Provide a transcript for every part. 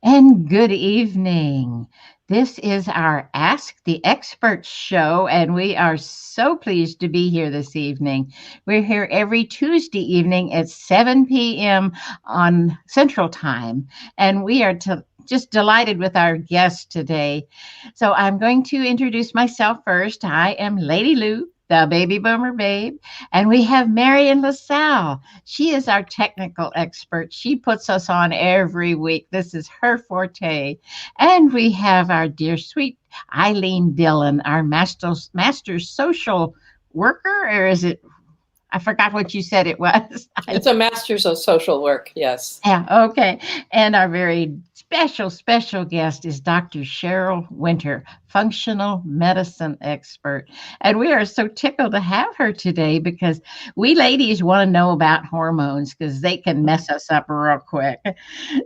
And good evening. This is our Ask the Experts show, and we are so pleased to be here this evening. We're here every Tuesday evening at 7 p.m. on Central Time, and we are just delighted with our guest today. So I'm going to introduce myself first. I am Lady Lou, the baby boomer babe, and we have Marian LaSalle. She is our technical expert. She puts us on every week. This is her forte. And we have our dear sweet Ilene Dillon, our master social worker, or is it? I forgot what you said it was. It's a master's of social work, yes. Yeah, okay. And our very special guest is Dr. Cheryl Winter, functional medicine expert. And we are so tickled to have her today because we ladies want to know about hormones because they can mess us up real quick.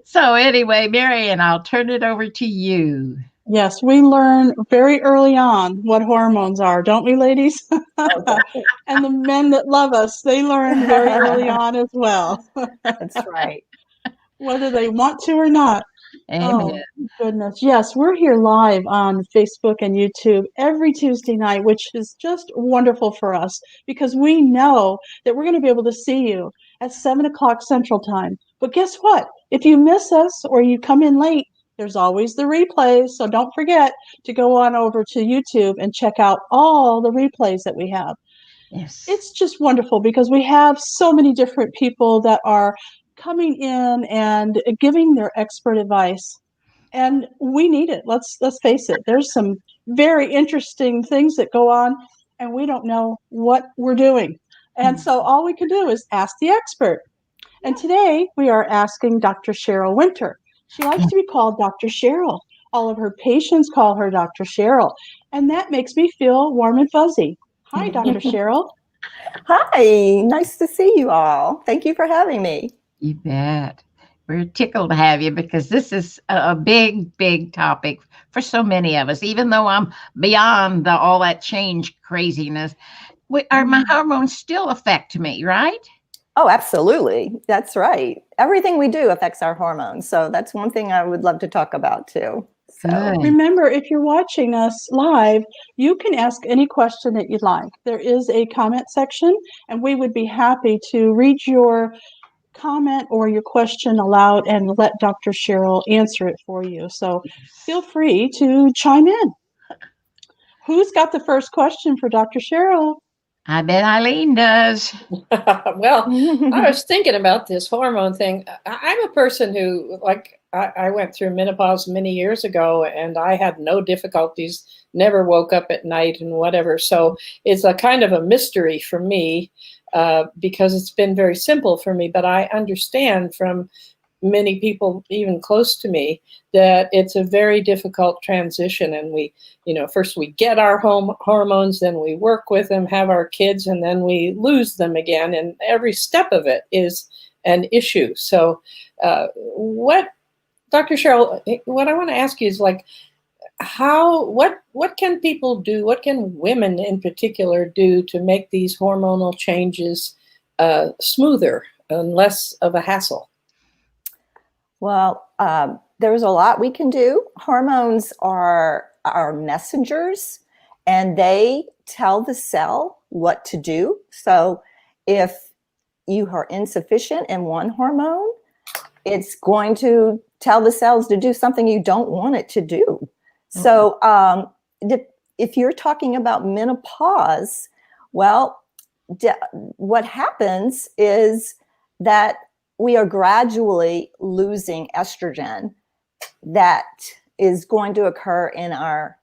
So, anyway, Marian, I'll turn it over to you. Yes, we learn very early on what hormones are, don't we, ladies? And the men that love us, they learn very early on as well. That's right. Whether they want to or not. Amen. Oh, goodness. Yes, we're here live on Facebook and YouTube every Tuesday night, which is just wonderful for us because we know that we're going to be able to see you at 7 o'clock Central Time. But guess what? If you miss us or you come in late, there's always the replays. So don't forget to go on over to YouTube and check out all the replays that we have. Yes. It's just wonderful because we have so many different people that are coming in and giving their expert advice, and we need it. Let's face it. There's some very interesting things that go on, and we don't know what we're doing. And so all we can do is ask the expert. And today we are asking Dr. Cheryl Winter. She likes to be called Dr. Cheryl. All of her patients call her Dr. Cheryl, and that makes me feel warm and fuzzy. Hi, Dr. Cheryl. Hi, nice to see you all. Thank you for having me. You bet. We're tickled to have you because this is a big topic for so many of us. Even though I'm beyond all that change craziness, my hormones still affect me, right? Oh, absolutely. That's right. Everything we do affects our hormones. So that's one thing I would love to talk about too. So Good. Remember, if you're watching us live, you can ask any question that you'd like. There is a comment section, and we would be happy to read your comment or your question aloud and let Dr. Cheryl answer it for you. So feel free to chime in. Who's got the first question for Dr. Cheryl? I bet Ilene does. Well, I was thinking about this hormone thing. I'm a person who, I went through menopause many years ago, and I had no difficulties, never woke up at night and whatever. So it's a kind of a mystery for me because it's been very simple for me. But I understand from many people even close to me that it's a very difficult transition, and we first we get our hormones, then we work with them, have our kids, and then we lose them again, and every step of it is an issue. So what Dr. Cheryl, what I want to ask you is what can people do, what can women in particular do to make these hormonal changes smoother and less of a hassle? Well, there's a lot we can do. Hormones are messengers, and they tell the cell what to do. So if you are insufficient in one hormone, it's going to tell the cells to do something you don't want it to do. So if you're talking about menopause, well, what happens is that we are gradually losing estrogen that is going to occur in our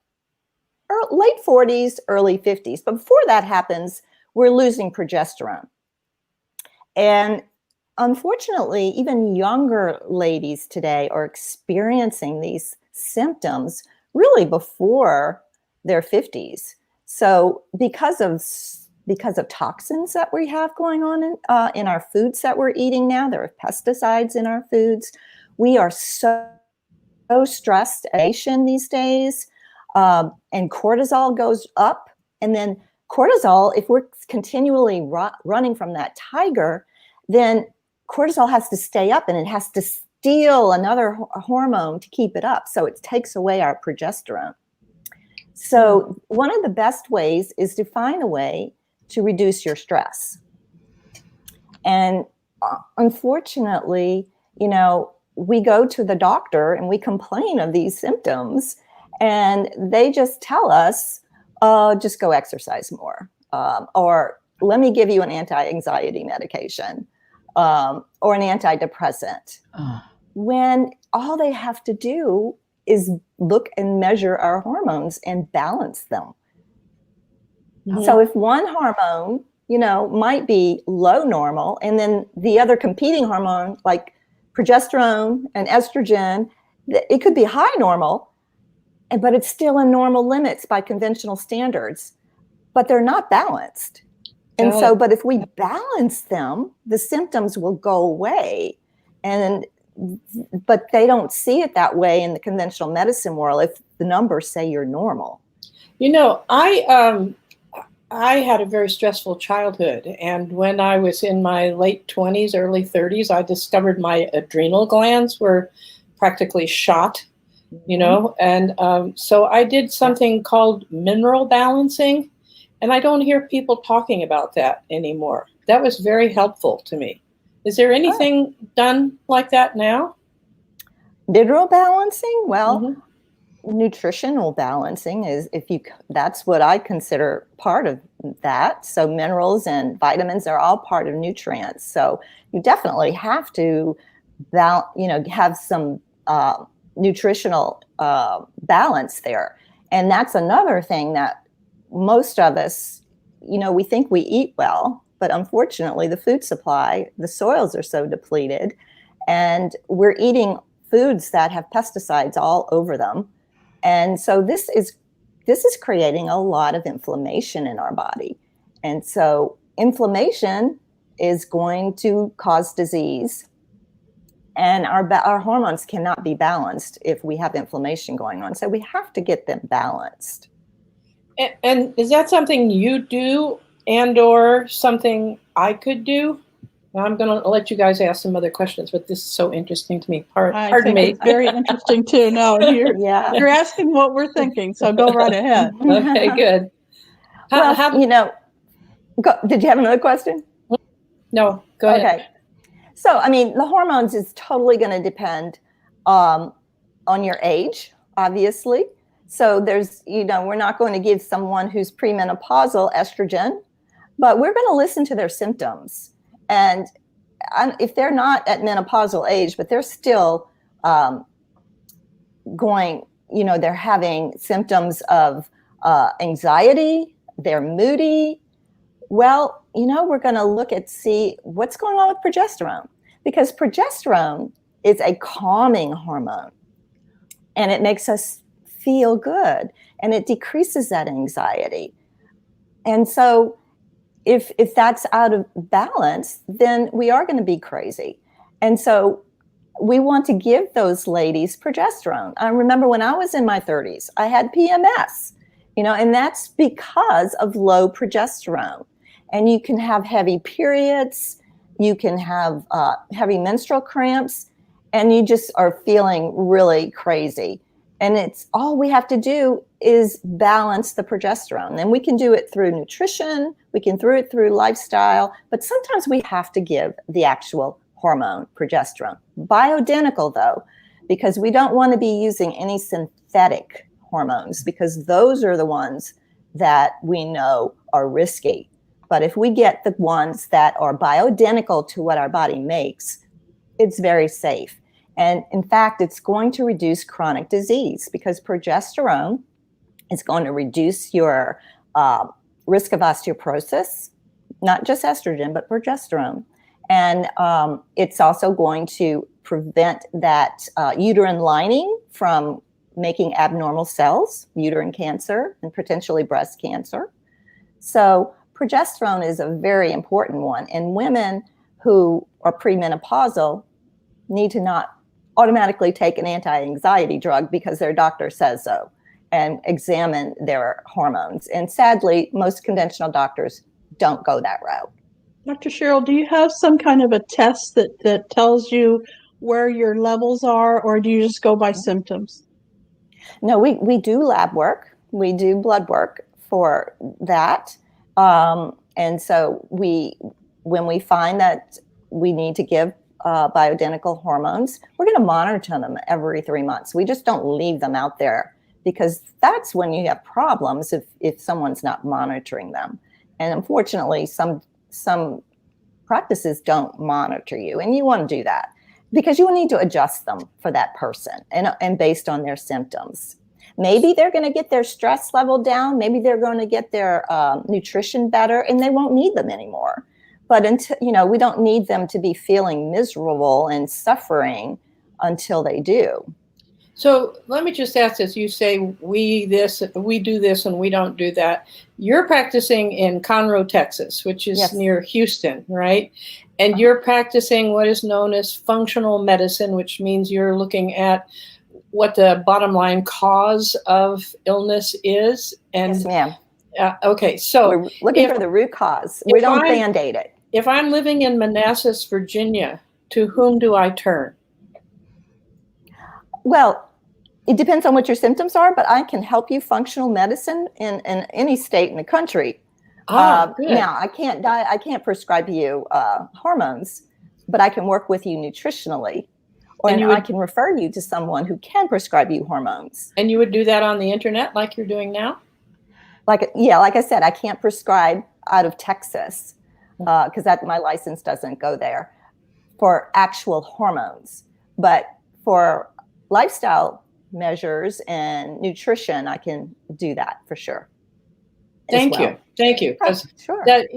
late 40s, early 50s. But before that happens, we're losing progesterone. And unfortunately, even younger ladies today are experiencing these symptoms really before their 50s. So because of toxins that we have going on in our foods that we're eating now, there are pesticides in our foods. We are so stressed these days, and cortisol goes up. And then cortisol, if we're continually running from that tiger, then cortisol has to stay up, and it has to steal another hormone to keep it up. So it takes away our progesterone. So one of the best ways is to find a way to reduce your stress. And unfortunately, we go to the doctor and we complain of these symptoms, and they just tell us, just go exercise more, or let me give you an anti-anxiety medication, or an antidepressant. When all they have to do is look and measure our hormones and balance them. Mm-hmm. So if one hormone, might be low normal, and then the other competing hormone, like progesterone and estrogen, it could be high normal, but it's still in normal limits by conventional standards, but they're not balanced. And so, but if we balance them, the symptoms will go away. But they don't see it that way in the conventional medicine world if the numbers say you're normal. I had a very stressful childhood, and when I was in my late 20s, early 30s, I discovered my adrenal glands were practically shot, and so I did something called mineral balancing, and I don't hear people talking about that anymore. That was very helpful to me. Is there anything done like that now? Mineral balancing? Well, nutritional balancing is, that's what I consider part of that. So minerals and vitamins are all part of nutrients. So you definitely have to have some nutritional balance there. And that's another thing that most of us, we think we eat well, but unfortunately the food supply, the soils are so depleted, and we're eating foods that have pesticides all over them. And so this is creating a lot of inflammation in our body. And so inflammation is going to cause disease. And our hormones cannot be balanced if we have inflammation going on. So we have to get them balanced. And is that something you do and or something I could do? I'm going to let you guys ask some other questions, but this is so interesting to me. Pardon me. It's very interesting too. No, you're asking what we're thinking, so go right ahead. Okay, good. Did you have another question? No, go ahead. Okay. So, the hormones is totally going to depend on your age, obviously. So there's, we're not going to give someone who's premenopausal estrogen, but we're going to listen to their symptoms. And if they're not at menopausal age, but they're still they're having symptoms of anxiety, they're moody, well, we're going to look at see what's going on with progesterone, because progesterone is a calming hormone, and it makes us feel good, and it decreases that anxiety. And so if that's out of balance, then we are going to be crazy. And so we want to give those ladies progesterone. I remember when I was in my 30s, I had PMS, and that's because of low progesterone. And you can have heavy periods, you can have heavy menstrual cramps, and you just are feeling really crazy. And it's all we have to do is balance the progesterone. And we can do it through nutrition, we can do it through lifestyle, but sometimes we have to give the actual hormone, progesterone. Bioidentical though, because we don't want to be using any synthetic hormones, because those are the ones that we know are risky. But if we get the ones that are bioidentical to what our body makes, it's very safe. And in fact, it's going to reduce chronic disease, because progesterone is going to reduce your risk of osteoporosis, not just estrogen, but progesterone. And it's also going to prevent that uterine lining from making abnormal cells, uterine cancer, and potentially breast cancer. So progesterone is a very important one. And women who are premenopausal need to not automatically take an anti-anxiety drug because their doctor says so, and examine their hormones. And sadly, most conventional doctors don't go that route. Dr. Cheryl, do you have some kind of a test that tells you where your levels are, or do you just go by symptoms? No, we do lab work. We do blood work for that. And so when we find that we need to give bioidentical hormones, we're going to monitor them every 3 months. We just don't leave them out there, because that's when you have problems if someone's not monitoring them. And unfortunately, some practices don't monitor you, and you want to do that because you will need to adjust them for that person and based on their symptoms. Maybe they're going to get their stress level down. Maybe they're going to get their nutrition better, and they won't need them anymore. But until, we don't need them to be feeling miserable and suffering until they do. So let me just ask this. You say we do this and we don't do that. You're practicing in Conroe, Texas, which is Yes. near Houston, right? And you're practicing what is known as functional medicine, which means you're looking at what the bottom line cause of illness is. And Yes, ma'am. Okay, so We're looking for the root cause. We don't Band-Aid it. If I'm living in Manassas, Virginia, to whom do I turn? Well, it depends on what your symptoms are, but I can help you functional medicine in any state in the country. Good. Now, I can't prescribe you hormones, but I can work with you nutritionally, I can refer you to someone who can prescribe you hormones. And you would do that on the internet like you're doing now? Like I said, I can't prescribe out of Texas because my license doesn't go there for actual hormones. But for lifestyle measures and nutrition, I can do that for sure. Thank you. Because sure. that,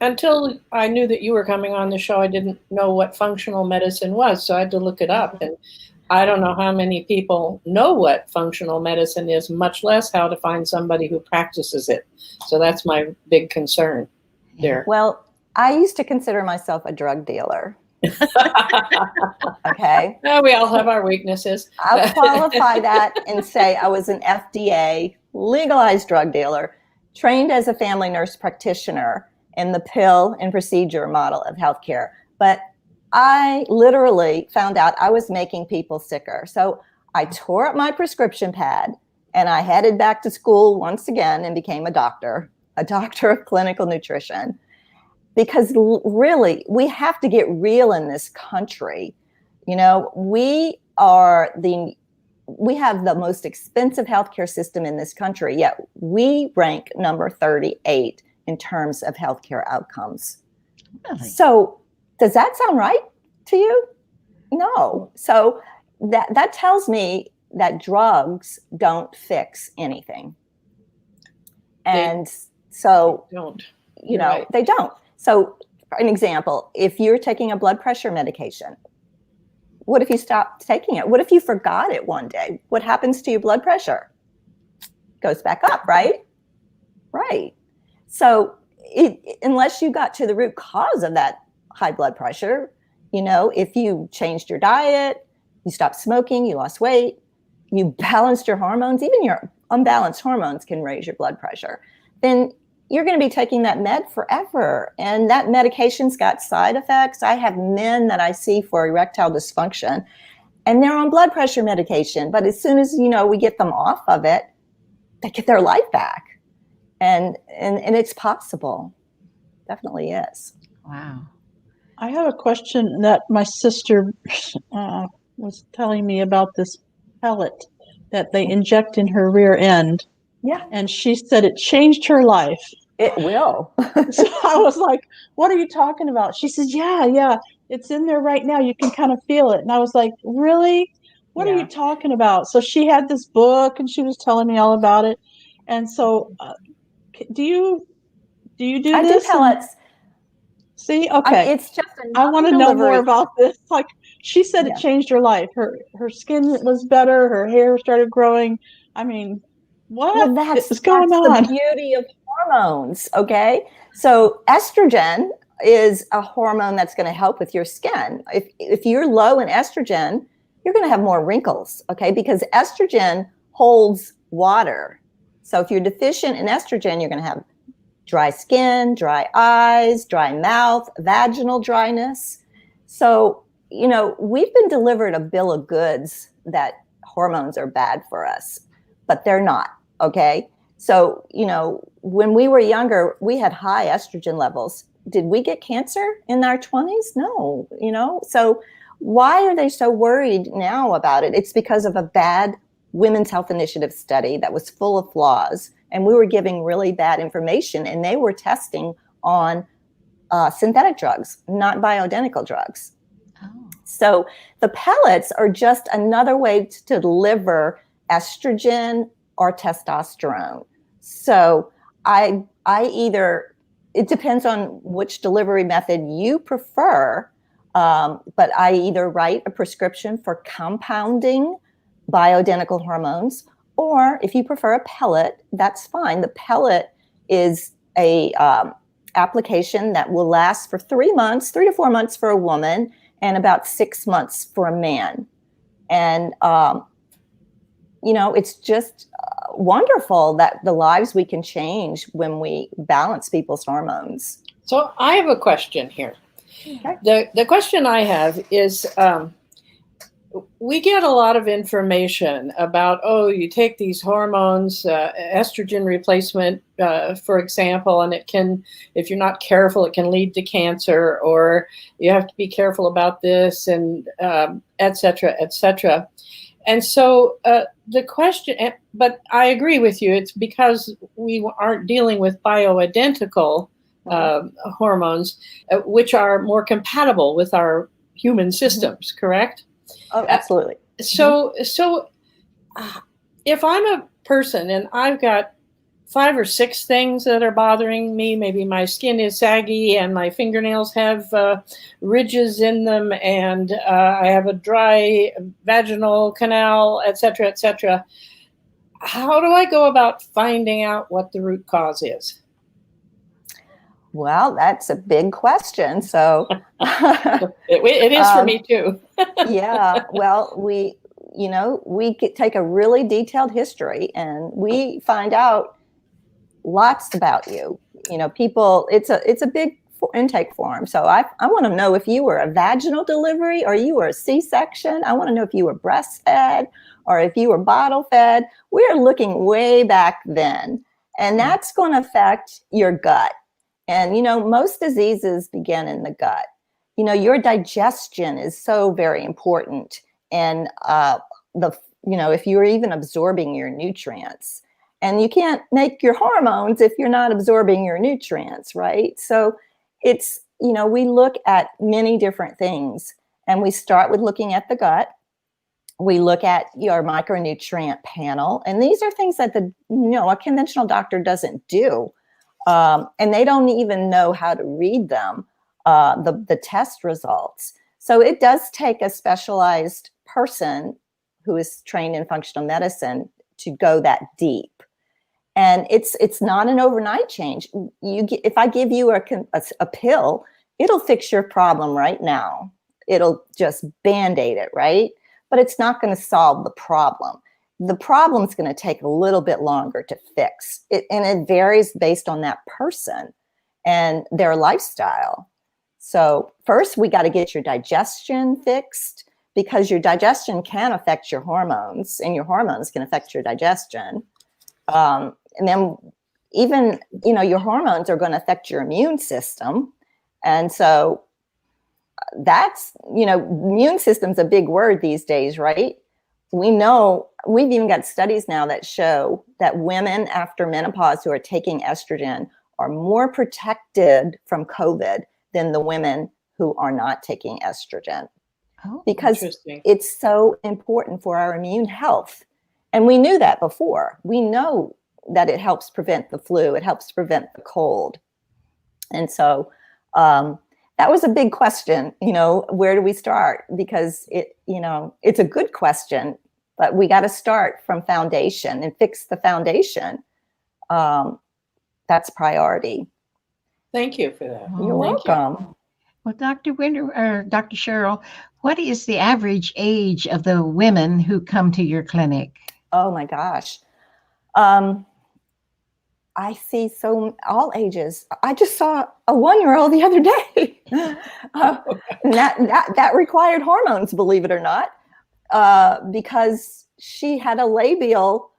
until I knew that you were coming on the show, I didn't know what functional medicine was. So I had to look it up. And I don't know how many people know what functional medicine is, much less how to find somebody who practices it. So that's my big concern there. Well, I used to consider myself a drug dealer. Okay. We all have our weaknesses. I'll qualify that and say I was an FDA legalized drug dealer, trained as a family nurse practitioner in the pill and procedure model of healthcare. But I literally found out I was making people sicker. So I tore up my prescription pad and I headed back to school once again and became a doctor of clinical nutrition. Because really, we have to get real in this country. We have the most expensive healthcare system in this country, yet we rank number 38 in terms of healthcare outcomes. Really? So does that sound right to you? No. So that tells me that drugs don't fix anything. And so, they don't. So for an example, if you're taking a blood pressure medication, what if you stopped taking it? What if you forgot it one day? What happens to your blood pressure? Goes back up, right? Right. So unless you got to the root cause of that high blood pressure, if you changed your diet, you stopped smoking, you lost weight, you balanced your hormones, even your unbalanced hormones can raise your blood pressure, then you're going to be taking that med forever. And that medication's got side effects. I have men that I see for erectile dysfunction, and they're on blood pressure medication. But as soon as, we get them off of it, they get their life back. And it's possible. Definitely is. Wow. I have a question that my sister was telling me about, this pellet that they inject in her rear end. Yeah. And she said it changed her life. It will. So I was like, what are you talking about? She says, yeah, it's in there right now. You can kind of feel it. And I was like, really? What are you talking about? So she had this book and she was telling me all about it. And so do you do this? I do pellets. See, okay. It's just I want to know more about this. Like she said, it changed her life. Her skin was better. Her hair started growing. I mean, what is going on? That's the beauty of hormones. Okay, so estrogen is a hormone that's going to help with your skin. If you're low in estrogen, you're going to have more wrinkles. Okay, because estrogen holds water. So if you're deficient in estrogen, you're going to have dry skin, dry eyes, dry mouth, vaginal dryness. So we've been delivered a bill of goods that hormones are bad for us, but they're not. Okay. So, when we were younger, we had high estrogen levels. Did we get cancer in our 20s? No, so why are they so worried now about it? It's because of a bad Women's Health Initiative study that was full of flaws, and we were giving really bad information, and they were testing on synthetic drugs, not bioidentical drugs. Oh. So the pellets are just another way to deliver estrogen or testosterone. So it depends on which delivery method you prefer, but I either write a prescription for compounding bioidentical hormones, or if you prefer a pellet, that's fine. The pellet is a application that will last for 3 months, 3 to 4 months for a woman, and about 6 months for a man. And, it's just wonderful that the lives we can change when we balance people's hormones. So I have a question here. Okay. The question I have is, we get a lot of information about, you take these hormones, estrogen replacement, for example, and it can, if you're not careful, it can lead to cancer, or you have to be careful about this, and et cetera, et cetera. And so the question, but I agree with you, it's because we aren't dealing with bioidentical hormones, which are more compatible with our human systems, correct? Oh, absolutely. So if I'm a person and I've got 5 or 6 things that are bothering me, maybe my skin is saggy and my fingernails have ridges in them, and I have a dry vaginal canal, et cetera, how do I go about finding out what the root cause is? Well, that's a big question. So it is for me too. Yeah. Well, we take a really detailed history, and we find out lots about you. People, it's a big intake form. So I want to know if you were a vaginal delivery or you were a C-section. I want to know if you were breastfed or if you were bottle fed. We're looking way back then, and that's going to affect your gut. And, most diseases begin in the gut. Your digestion is so very important. And if you're even absorbing your nutrients, and you can't make your hormones if you're not absorbing your nutrients, right? So it's, we look at many different things, and we start with looking at the gut. We look at your micronutrient panel, and these are things that a conventional doctor doesn't do. And they don't even know how to read them, the test results. So it does take a specialized person who is trained in functional medicine to go that deep. And it's not an overnight change. If I give you a pill, it'll fix your problem right now. It'll just Band-Aid it, right? But it's not going to solve the problem. The problem's going to take a little bit longer to fix. And it varies based on that person and their lifestyle. So first, we got to get your digestion fixed, because your digestion can affect your hormones, and your hormones can affect your digestion. And then even, your hormones are going to affect your immune system. And so that's, immune system's a big word these days, right? We know, we've even got studies now that show that women after menopause who are taking estrogen are more protected from COVID than the women who are not taking estrogen. Oh, because it's so important for our immune health. And we knew that before. We know that it helps prevent the flu. It helps prevent the cold. And so that was a big question, where do we start? Because it's a good question, but we got to start from foundation and fix the foundation. That's priority. Thank you for that. You're welcome. Well, Dr. Winter or Dr. Cheryl, what is the average age of the women who come to your clinic? Oh my gosh. I see all ages. I just saw a 1-year-old the other day. And that required hormones, believe it or not, because she had a labial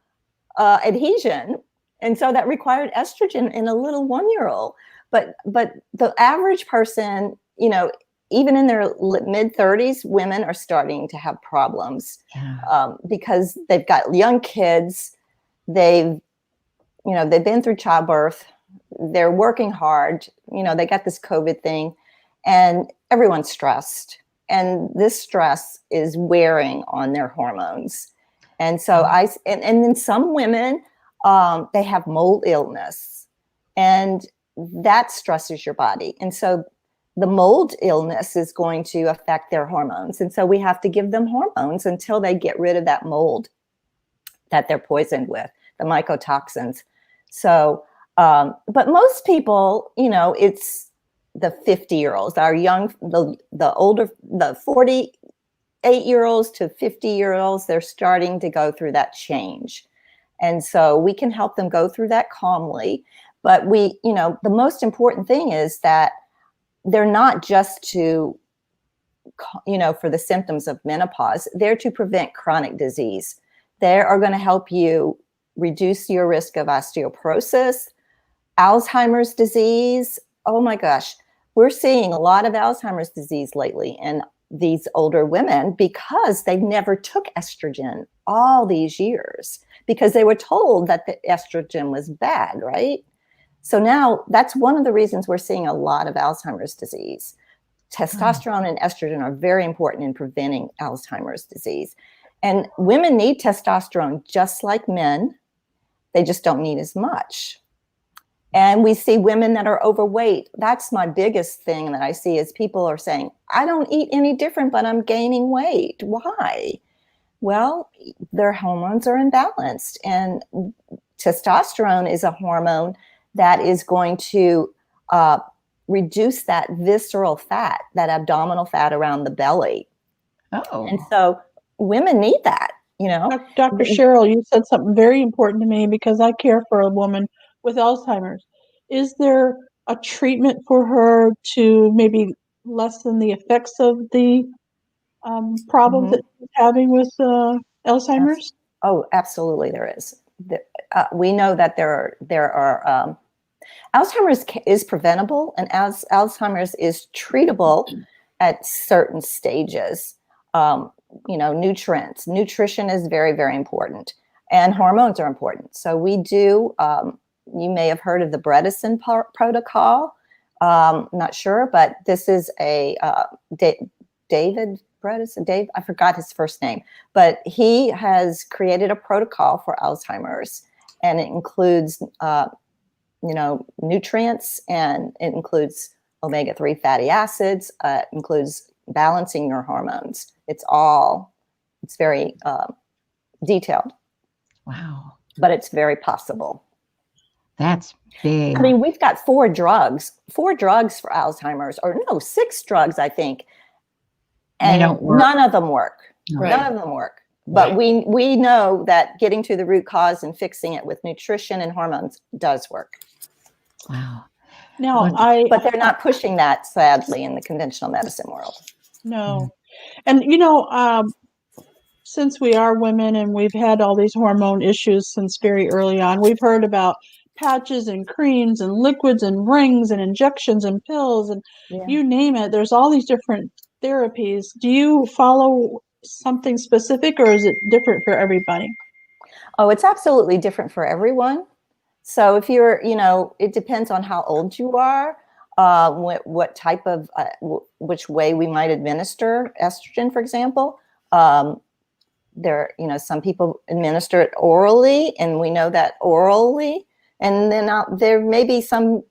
adhesion. And so that required estrogen in a little 1-year-old. But the average person, you know, even in their mid 30s, women are starting to have problems because they've got young kids. They've been through childbirth. They're working hard. You know, they got this COVID thing, and everyone's stressed. And this stress is wearing on their hormones. And so and then some women, they have mold illness, and that stresses your body. And so the mold illness is going to affect their hormones. And so we have to give them hormones until they get rid of that mold that they're poisoned with, the mycotoxins. So, but most people, you know, it's the 50-year-olds, our young, the older, the 48-year-olds to 50-year-olds, they're starting to go through that change. And so we can help them go through that calmly. But we, you know, the most important thing is that they're not just to, you know, for the symptoms of menopause, they're to prevent chronic disease. They are going to help you reduce your risk of osteoporosis, Alzheimer's disease. Oh my gosh, we're seeing a lot of Alzheimer's disease lately in these older women because they never took estrogen all these years because they were told that the estrogen was bad, right? So now that's one of the reasons we're seeing a lot of Alzheimer's disease. Testosterone and estrogen are very important in preventing Alzheimer's disease. And women need testosterone just like men. They just don't need as much. And we see women that are overweight. That's my biggest thing that I see is people are saying, I don't eat any different, but I'm gaining weight. Why? Well, their hormones are imbalanced. And testosterone is a hormone that is going to reduce that visceral fat, that abdominal fat around the belly. Oh. And so women need that, you know. Dr. Cheryl, you said something very important to me because I care for a woman with Alzheimer's. Is there a treatment for her to maybe lessen the effects of the problems that she's having with Alzheimer's? Oh, absolutely, there is. We know that there are Alzheimer's is preventable, and as Alzheimer's is treatable at certain stages. You know, nutrition is very, very important, and hormones are important. So we do. You may have heard of the Bredesen protocol. Not sure, but this is a David Bredesen. Dave, I forgot his first name, but he has created a protocol for Alzheimer's, and it includes you know, nutrients, and it includes omega-3 fatty acids, includes balancing your hormones. It's very detailed. Wow. But it's very possible. That's big. I mean, we've got 4 drugs for Alzheimer's, or no, 6 drugs, I think. And they don't work. None of them work. Right. None of them work. But we know that getting to the root cause and fixing it with nutrition and hormones does work. Wow. Now, but they're not pushing that, sadly, in the conventional medicine world. No. And, you know, since we are women and we've had all these hormone issues since very early on, we've heard about patches and creams and liquids and rings and injections and pills and you name it. There's all these different therapies. Do you follow something specific, or is it different for everybody? Oh, it's absolutely different for everyone. So if you're, you know, it depends on how old you are, what type of, which way we might administer estrogen, for example. There, you know, some people administer it orally, and we know that orally, and then there may be some,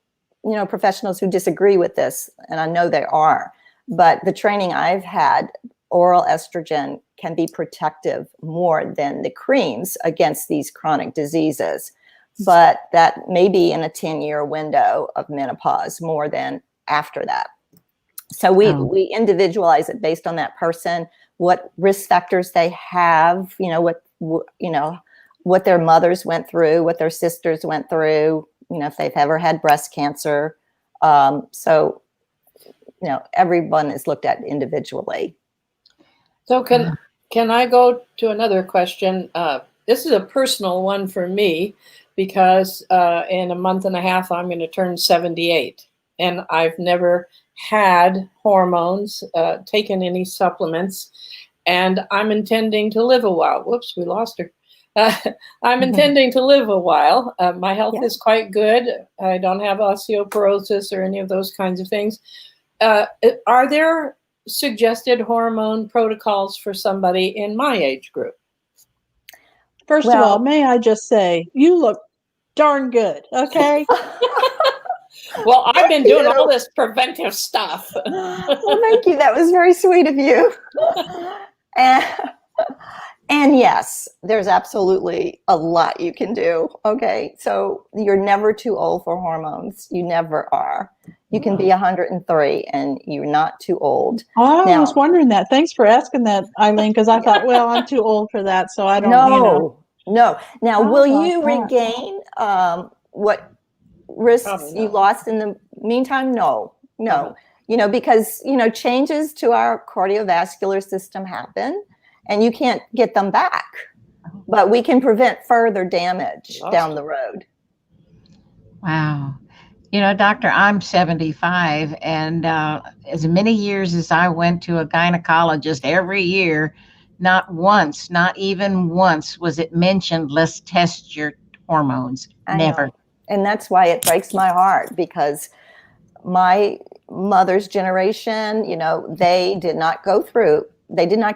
you know, professionals who disagree with this, and I know there are, but the training I've had, oral estrogen can be protective more than the creams against these chronic diseases. But that may be in a 10-year window of menopause more than after that. So we individualize it based on that person, what risk factors they have, you know, what their mothers went through, what their sisters went through, you know, if they've ever had breast cancer. So everyone is looked at individually. So can I go to another question? This is a personal one for me because in a month and a half, I'm going to turn 78. And I've never had hormones, taken any supplements, and I'm intending to live a while. Whoops, we lost her. I'm intending to live a while. My health is quite good. I don't have osteoporosis or any of those kinds of things. Are there suggested hormone protocols for somebody in my age group? First of all, may I just say, you look darn good, okay? Well, I've been doing all this preventive stuff. Well, thank you. That was very sweet of you. And yes, there's absolutely a lot you can do. Okay. So you're never too old for hormones. You never are. You can be 103 and you're not too old. Oh, I was wondering that. Thanks for asking that, Ilene, because I thought, well, I'm too old for that. So I don't, No. Now, will you regain what risks you lost in the meantime? No. Because, changes to our cardiovascular system happen and you can't get them back, but we can prevent further damage down the road. Wow. Doctor, I'm 75, and as many years as I went to a gynecologist every year, not even once was it mentioned, let's test your hormones. Never. And that's why it breaks my heart, because my mother's generation, they did not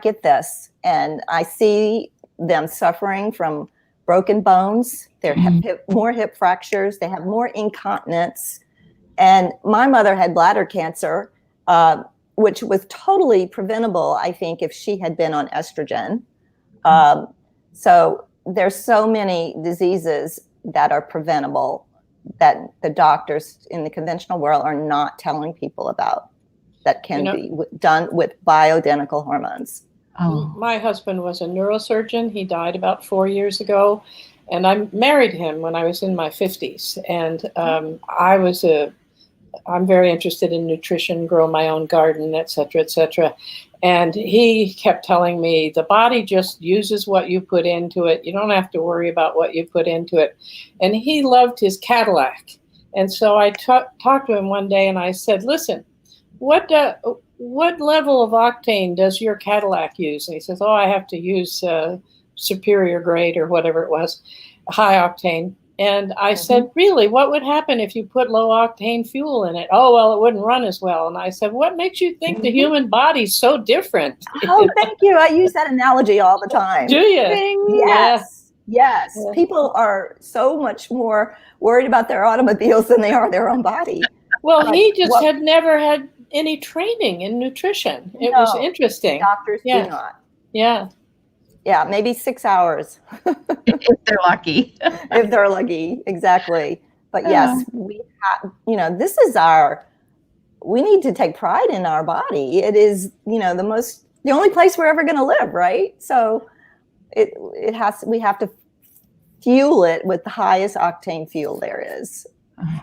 get this. And I see them suffering from broken bones. They have more hip fractures. They have more incontinence. And my mother had bladder cancer, which was totally preventable, I think, if she had been on estrogen. So there's so many diseases that are preventable that the doctors in the conventional world are not telling people about, that can be done with bioidentical hormones. My husband was a neurosurgeon. He died about 4 years ago. And I married him when I was in my 50s. And I'm very interested in nutrition, grow my own garden, et cetera, et cetera. And he kept telling me, the body just uses what you put into it. You don't have to worry about what you put into it. And he loved his Cadillac. And so I talked to him one day and I said, listen, what level of octane does your Cadillac use? And he says, I have to use superior grade or whatever it was, high octane. And I said, really, what would happen if you put low octane fuel in it? Oh, well, it wouldn't run as well. And I said, what makes you think the human body's so different? Oh, thank you. I use that analogy all the time. Do you? Yes. Yeah. Yes. People are so much more worried about their automobiles than they are their own body. Well, he just had never had any training in nutrition. It was interesting. Doctors do not. Yeah. Yeah, maybe 6 hours. If they're lucky. If they're lucky, exactly. But yes, we have, this is we need to take pride in our body. It is, the only place we're ever going to live, right? So we have to fuel it with the highest octane fuel there is.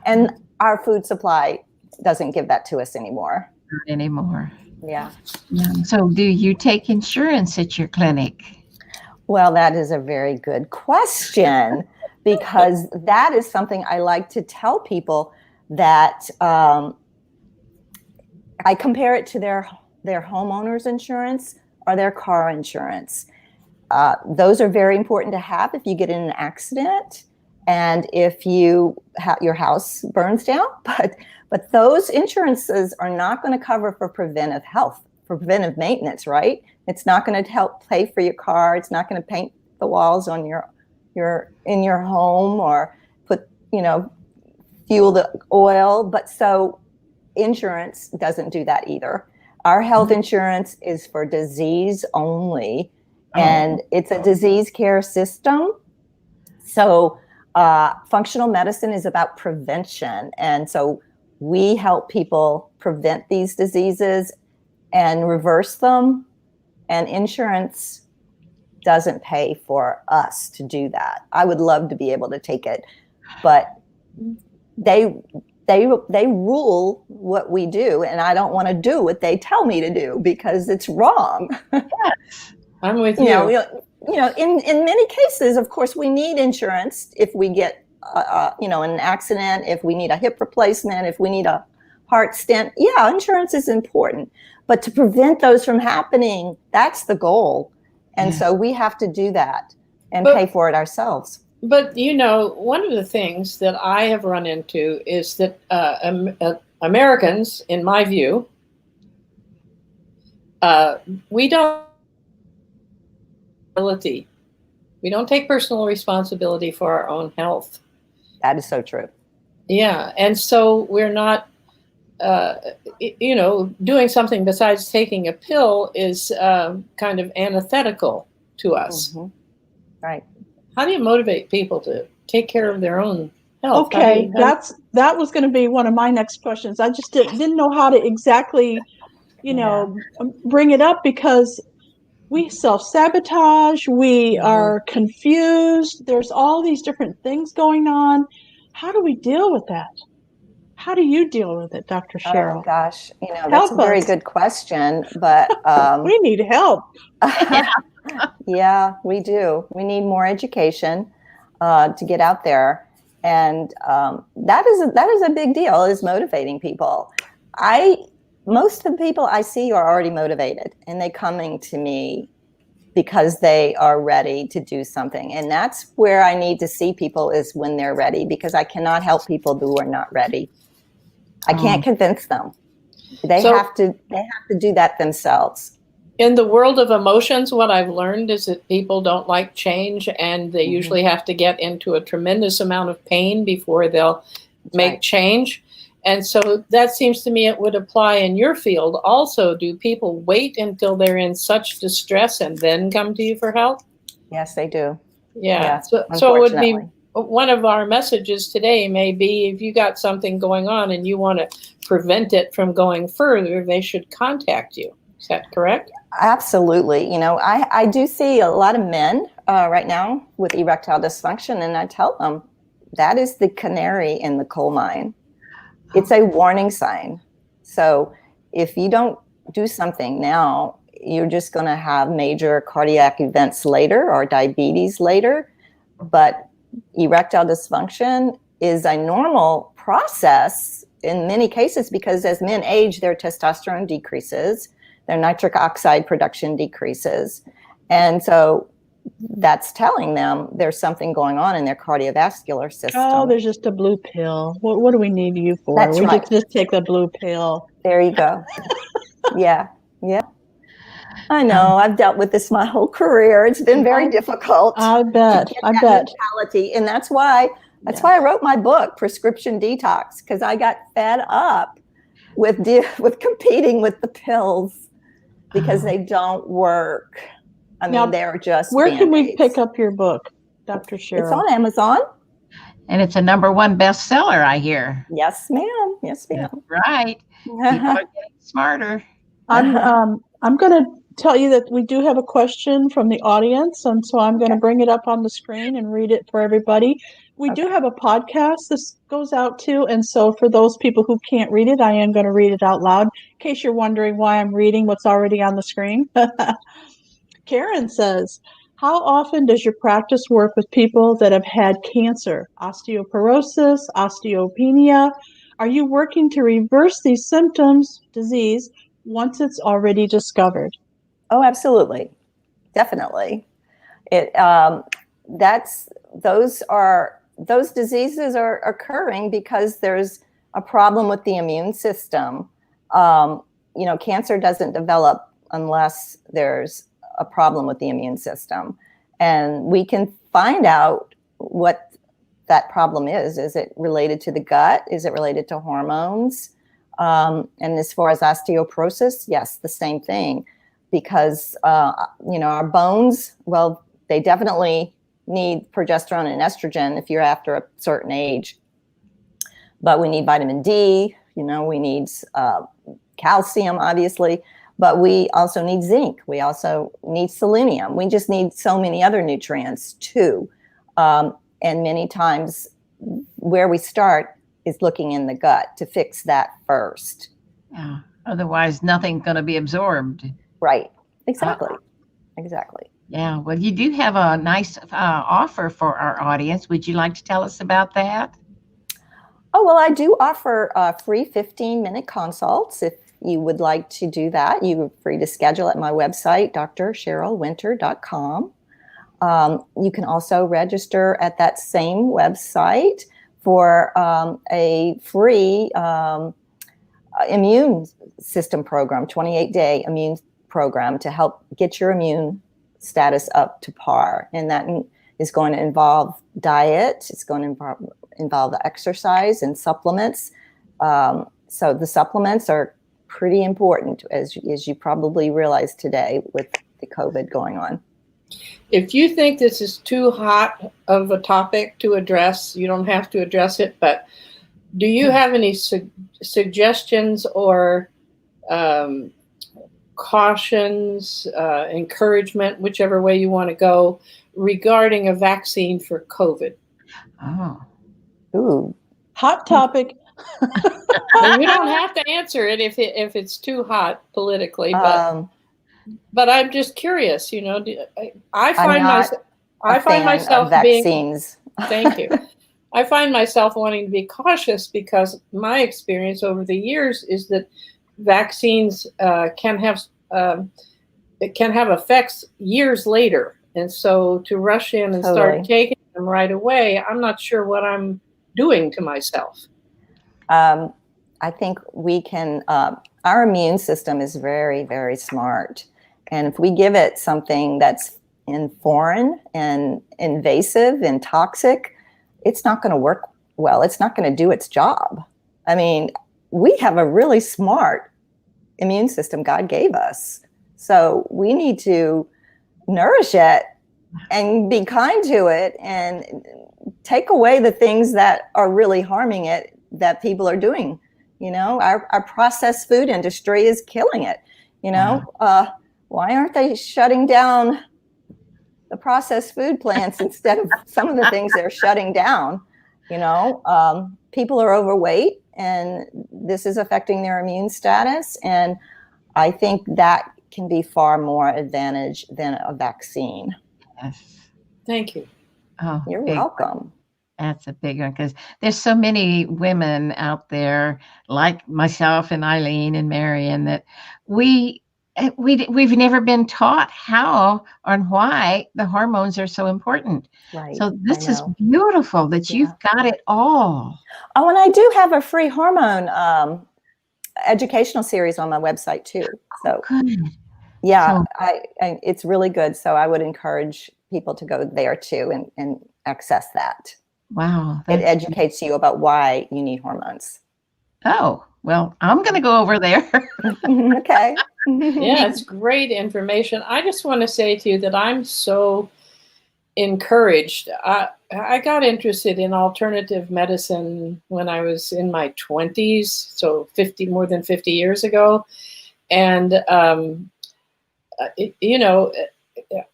And our food supply doesn't give that to us anymore. Not anymore. Yeah. So do you take insurance at your clinic? Well, that is a very good question, because that is something I like to tell people, that I compare it to their homeowner's insurance or their car insurance. Those are very important to have if you get in an accident and if your house burns down. But those insurances are not going to cover for preventive health, for preventive maintenance, right? It's not going to help pay for your car. It's not going to paint the walls on in your home or put, fuel the oil. But so insurance doesn't do that either. Our health insurance is for disease only, and it's a disease care system. So functional medicine is about prevention. And so we help people prevent these diseases and reverse them. And insurance doesn't pay for us to do that. I would love to be able to take it, but they they rule what we do, and I don't want to do what they tell me to do because it's wrong. Yes. I'm with You you. know, in many cases, of course, we need insurance if we get, an accident, if we need a hip replacement, if we need a heart stent. Yeah, insurance is important. But to prevent those from happening, that's the goal. And so we have to do that and pay for it ourselves. But, one of the things that I have run into is that Americans, in my view, we don't take personal responsibility for our own health. That is so true. Yeah. And so we're not, doing something besides taking a pill is kind of antithetical to us. Mm-hmm. Right. How do you motivate people to take care of their own health? Okay, that was going to be one of my next questions. I just didn't know how to exactly, bring it up because we self-sabotage, we are confused. There's all these different things going on. How do we deal with that? How do you deal with it, Dr. Cheryl? Oh gosh, that's a very good question, but we need help. Yeah, we do. We need more education to get out there, and that is a big deal. Is motivating people. Most of the people I see are already motivated, and they're coming to me because they are ready to do something, and that's where I need to see people is when they're ready, because I cannot help people who are not ready. I can't convince them. They have to do that themselves. In the world of emotions, what I've learned is that people don't like change, and they usually have to get into a tremendous amount of pain before they'll make change. And so that seems to me it would apply in your field also. Do people wait until they're in such distress and then come to you for help? Yes, they do. Yeah. So it would be one of our messages today may be if you got something going on and you want to prevent it from going further, they should contact you. Is that correct? Absolutely. I do see a lot of men right now with erectile dysfunction, and I tell them that is the canary in the coal mine. It's a warning sign. So if you don't do something now, you're just going to have major cardiac events later or diabetes later. But erectile dysfunction is a normal process in many cases because as men age, their testosterone decreases, their nitric oxide production decreases. And so that's telling them there's something going on in their cardiovascular system. Oh, there's just a blue pill. What do we need you for? That's right. Just take the blue pill. There you go. Yeah. I know. I've dealt with this my whole career. It's been very difficult. I bet. Mentality. And that's why I wrote my book, Prescription Detox, because I got fed up with competing with the pills because they don't work. I mean, they're just where can we Band-Aids. pick up your book, Dr. Cheryl? It's on Amazon. And it's a #1 bestseller, I hear. Yes, ma'am. Yes, ma'am. Right. People are getting smarter. I'm going to tell you that we do have a question from the audience, and so I'm going to bring it up on the screen and read it for everybody. We do have a podcast this goes out to, and so for those people who can't read it, I am going to read it out loud in case you're wondering why I'm reading what's already on the screen. Karen says, how often does your practice work with people that have had cancer, osteoporosis, osteopenia? Are you working to reverse these symptoms, disease, once it's already discovered? Oh, absolutely. Definitely. Those diseases are occurring because there's a problem with the immune system. Cancer doesn't develop unless there's a problem with the immune system. And we can find out what that problem is. Is it related to the gut? Is it related to hormones? And as far as osteoporosis, yes, the same thing. Because, our bones, well, they definitely need progesterone and estrogen if you're after a certain age. But we need vitamin D, we need calcium, obviously. But we also need zinc. We also need selenium. We just need so many other nutrients too. And many times where we start is looking in the gut to fix that first. Yeah. Otherwise, nothing's going to be absorbed. Right. Exactly. Exactly. Yeah. Well, you do have a nice offer for our audience. Would you like to tell us about that? Oh, well, I do offer free 15-minute consults. If you would like to do that, you're free to schedule at my website, drcherylwinter.com. You can also register at that same website for a free immune system program, 28-day immune program to help get your immune status up to par. And that is going to involve diet. It's going to involve exercise and supplements. So the supplements are pretty important, as you probably realize today with the COVID going on. If you think this is too hot of a topic to address, you don't have to address it, but do you have any suggestions or cautions, encouragement, whichever way you want to go, regarding a vaccine for COVID? Oh. Ooh. Hot topic. Well, you don't have to answer it if it's too hot politically, but I'm just curious. You know, I find myself vaccines. Thank you. I find myself wanting to be cautious because my experience over the years is that vaccines can have effects years later, and so to rush in and start taking them right away, I'm not sure what I'm doing to myself. I think we can, our immune system is very, very smart. And if we give it something that's foreign and invasive and toxic, it's not going to work well. It's not going to do its job. I mean, we have a really smart immune system God gave us. So we need to nourish it and be kind to it and take away the things that are really harming it that people are doing. You know, our processed food industry is killing it. You know, why aren't they shutting down the processed food plants instead of some of the things they're shutting down? You know, people are overweight and this is affecting their immune status. And I think that can be far more advantage than a vaccine. Yes. Thank you. Oh, you're welcome. That's a big one because there's so many women out there like myself and Ilene and Marian that we've never been taught how and why the hormones are so important. Right. So this is beautiful that you've got it all. Oh, and I do have a free hormone educational series on my website too. So good. Yeah, I it's really good. So I would encourage people to go there too and access that. Wow. It educates you about why you need hormones. Oh, well, I'm going to go over there. Okay. Yeah, it's great information. I just want to say to you that I'm so encouraged. I got interested in alternative medicine when I was in my 20s, so more than 50 years ago. And, you know,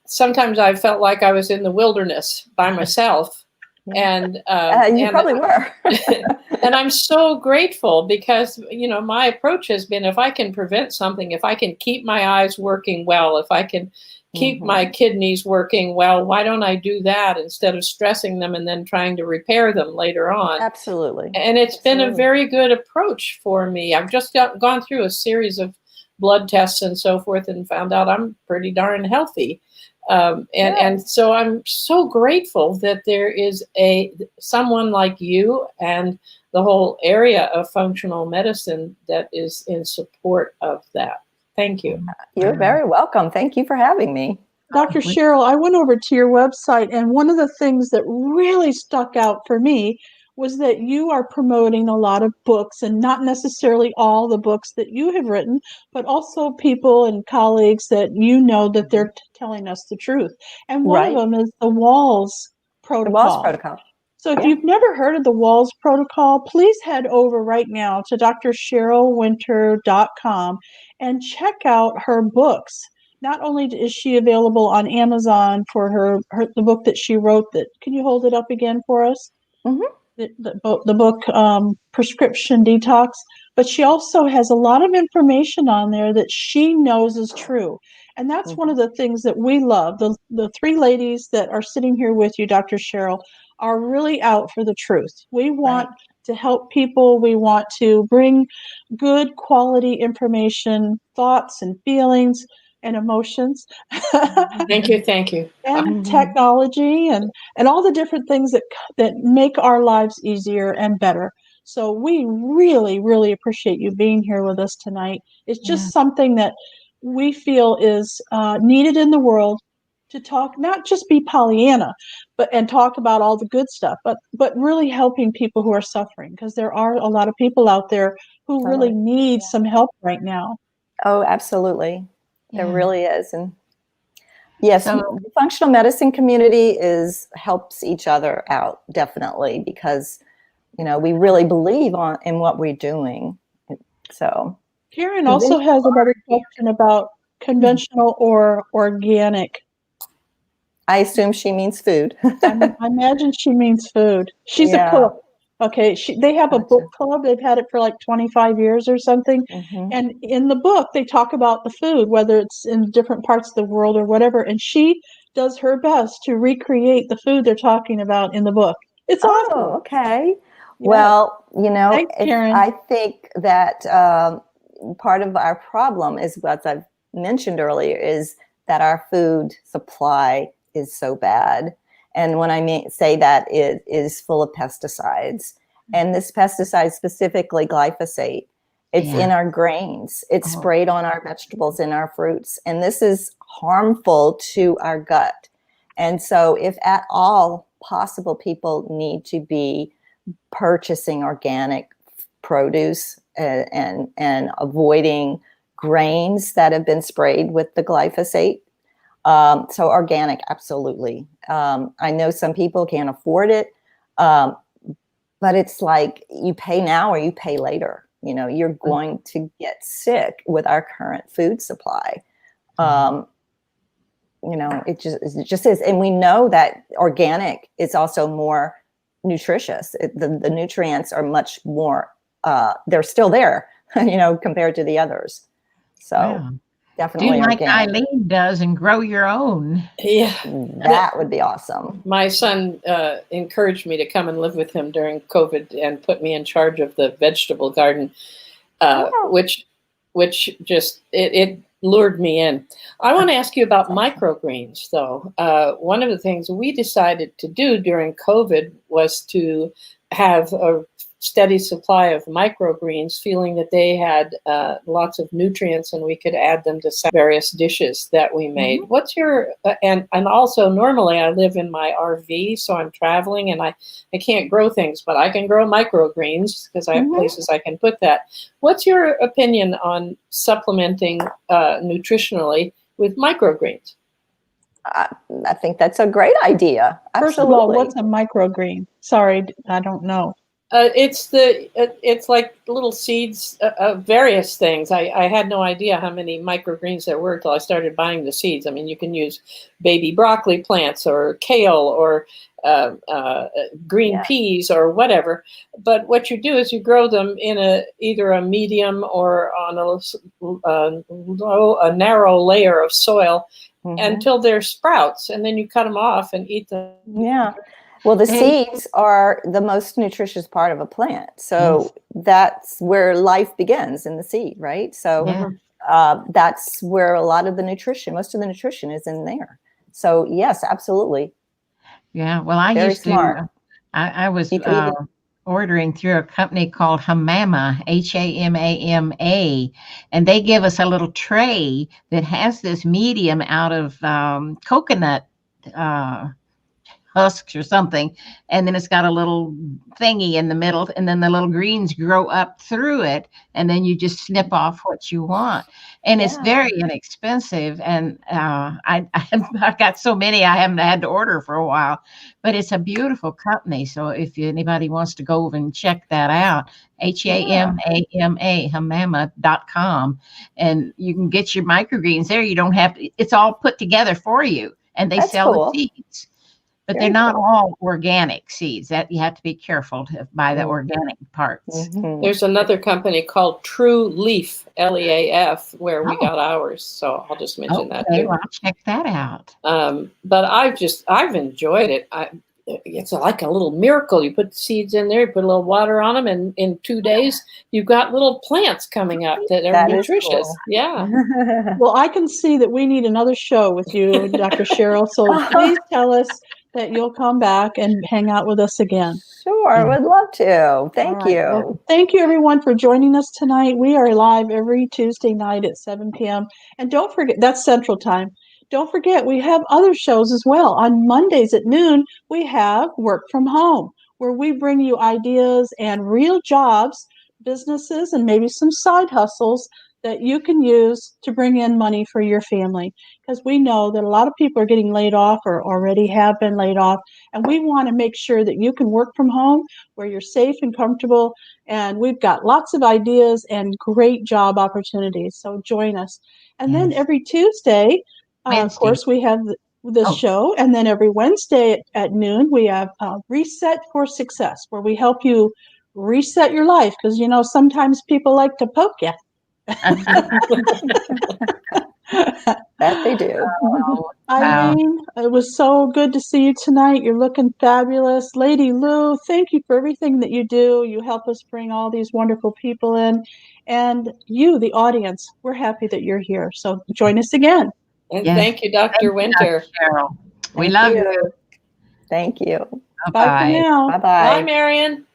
sometimes I felt like I was in the wilderness by myself. And you probably were. And I'm so grateful because, you know, my approach has been if I can prevent something, if I can keep my eyes working well, if I can keep my kidneys working well, why don't I do that instead of stressing them and then trying to repair them later on? Absolutely. And it's been a very good approach for me. I've just gone through a series of blood tests and so forth and found out I'm pretty darn healthy. And so I'm so grateful that there is someone like you and the whole area of functional medicine that is in support of that. Thank you. You're very welcome. Thank you for having me. Dr. Cheryl, I went over to your website, and one of the things that really stuck out for me was that you are promoting a lot of books, and not necessarily all the books that you have written, but also people and colleagues that you know that they're telling us the truth. And one of them is the WALS protocol. The WALS protocol. So if you've never heard of the WALS protocol, please head over right now to drcherylwinter.com and check out her books. Not only is she available on Amazon for the book that she wrote, can you hold it up again for us? Mm-hmm. the book Prescription Detox, but she also has a lot of information on there that she knows is true. And that's one of the things that we love. The three ladies that are sitting here with you, Dr. Cheryl, are really out for the truth. We want to help people. We want to bring good quality information, thoughts and feelings and emotions. Thank you. Thank you. And technology and all the different things that make our lives easier and better. So we really, really appreciate you being here with us tonight. It's just something that we feel is needed in the world to talk, not just be Pollyanna, and talk about all the good stuff, but really helping people who are suffering, because there are a lot of people out there who really need some help right now. Oh, absolutely. There really is. And yes, the functional medicine community helps each other out, definitely, because, we really believe in what we're doing. So Karen also has another question about conventional or organic. I assume she means food. I imagine she means food. She's a cook. Okay, they have a book club. They've had it for like 25 years or something. And in the book, they talk about the food, whether it's in different parts of the world or whatever. And she does her best to recreate the food they're talking about in the book. It's awesome. Okay. Yeah. Well, Thanks, Karen. I think that part of our problem is what I've mentioned earlier, is that our food supply is so bad. And when I say that, it is full of pesticides. And this pesticide, specifically glyphosate, it's in our grains. It's sprayed on our vegetables and our fruits. And this is harmful to our gut. And so if at all possible, people need to be purchasing organic produce and avoiding grains that have been sprayed with the glyphosate. So organic, absolutely. I know some people can't afford it, but it's like you pay now or you pay later. You're going to get sick with our current food supply. It just is. And we know that organic is also more nutritious. The nutrients are much more, they're still there, compared to the others. So definitely do like organic. Ilene does and grow your own. Yeah. That would be awesome. My son encouraged me to come and live with him during COVID and put me in charge of the vegetable garden, which just, it lured me in. I want to ask you about microgreens, though. One of the things we decided to do during COVID was to have a steady supply of microgreens, feeling that they had lots of nutrients and we could add them to various dishes that we made. What's your, and also normally I live in my RV, so I'm traveling and I can't grow things, but I can grow microgreens because I have places I can put that. What's your opinion on supplementing nutritionally with microgreens? I think that's a great idea. Absolutely. First of all, what's a microgreen? Sorry, I don't know. It's like little seeds of various things. I had no idea how many microgreens there were till I started buying the seeds. I mean, you can use baby broccoli plants or kale or green peas or whatever. But what you do is you grow them in either a medium or on a narrow layer of soil until they're sprouts, and then you cut them off and eat them. Yeah. Well, the seeds are the most nutritious part of a plant. So that's where life begins, in the seed, right? So that's where a lot of the nutrition, most of the nutrition is in there. So yes, absolutely. Yeah. Well, I Very used smart. to, I was ordering through a company called Hamama, Hamama, and they give us a little tray that has this medium out of coconut husks or something, and then it's got a little thingy in the middle, and then the little greens grow up through it, and then you just snip off what you want, and it's very inexpensive. And I got so many I haven't had to order for a while, but it's a beautiful company. So if anybody wants to go over and check that out, Hamama.com, and you can get your microgreens there. You don't have to, it's all put together for you, and they sell the seeds. but Very they're not cool. all organic seeds. That you have to be careful to buy the organic parts. Mhm. There's another company called True Leaf, Leaf, where we Oh. got ours. So I'll just mention that Okay, too. well, I'll check that out. But I've enjoyed it. It's like a little miracle. You put the seeds in there, you put a little water on them, and in 2 days, you've got little plants coming up that are That is nutritious. cool. Yeah. Well, I can see that we need another show with you, Dr. Cheryl. So please tell us that you'll come back and hang out with us again. Sure, would love to. Thank All right. you. Well, thank you, everyone, for joining us tonight. We are live every Tuesday night at 7 p.m. And don't forget, that's Central Time. Don't forget, we have other shows as well. On Mondays at noon, we have Work from Home, where we bring you ideas and real jobs, businesses, and maybe some side hustles that you can use to bring in money for your family. Because we know that a lot of people are getting laid off or already have been laid off. And we want to make sure that you can work from home where you're safe and comfortable. And we've got lots of ideas and great job opportunities. So join us. And then Yes. every Tuesday, of Wednesday. course, we have this Oh. show. And then every Wednesday at noon, we have Reset for Success, where we help you reset your life. Because, you know, sometimes people like to poke you. That they do. Wow. Eileen, it was so good to see you tonight. You're looking fabulous. Lady Lou, thank you for everything that you do. You help us bring all these wonderful people in. And you, the audience, we're happy that you're here. So join us again. And Yes. thank you, Dr. Thank you, Winter. Dr. Cheryl. We Thank love you. Thank you. Bye for Bye-bye. now. Bye-bye. Bye, Marian.